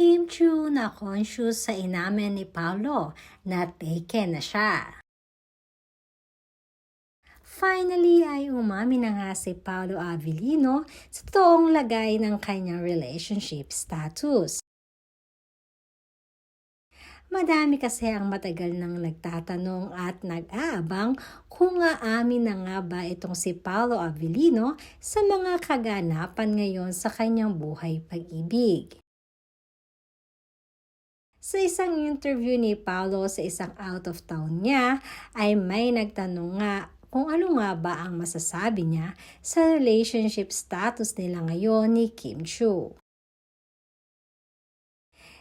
Kim Chu na conscious sa inamin ni Paolo na taken na siya. Finally ay umamin na nga si Paolo Avellino sa toong lagay ng kanyang relationship status. Madami kasi ang matagal nang nagtatanong at nag-aabang kung aamin na nga ba itong si Paolo Avellino sa mga kaganapan ngayon sa kanyang buhay pag-ibig. Sa isang interview ni Paolo sa isang out of town niya ay may nagtanong nga kung ano nga ba ang masasabi niya sa relationship status nila ngayon ni Kim Chu.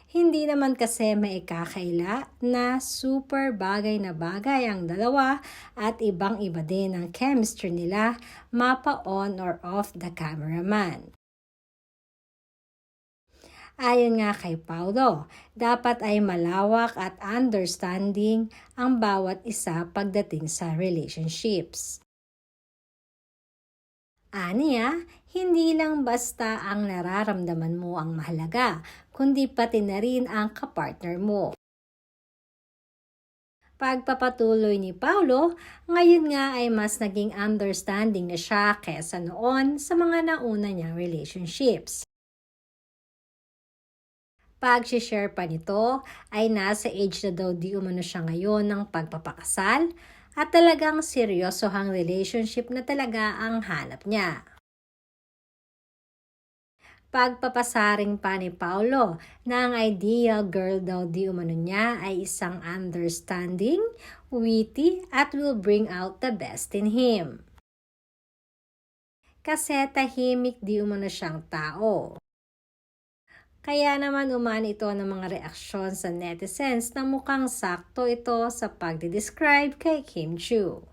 Hindi naman kasi maikakaila na super bagay na bagay ang dalawa at ibang-iba din ang chemistry nila mapa on or off the cameraman. Ayon nga kay Paulo, dapat ay malawak at understanding ang bawat isa pagdating sa relationships. Aniya, hindi lang basta ang nararamdaman mo ang mahalaga, kundi pati na rin ang kapartner mo. Pagpapatuloy ni Paulo, ngayon nga ay mas naging understanding na siya kesa noon sa mga nauna niyang relationships. Pag-share pa nito ay nasa age na daw di umano siya ngayon ng pagpapakasal at talagang seryosohang relationship na talaga ang hanap niya. Pagpapasaring pa ni Paulo na ang ideal girl daw di umano niya ay isang understanding, witty at will bring out the best in him. Kasi tahimik di umano siyang tao. Kaya naman umani ito ng mga reaksyon sa netizens na mukhang sakto ito sa pagdidescribe kay Kim Chu.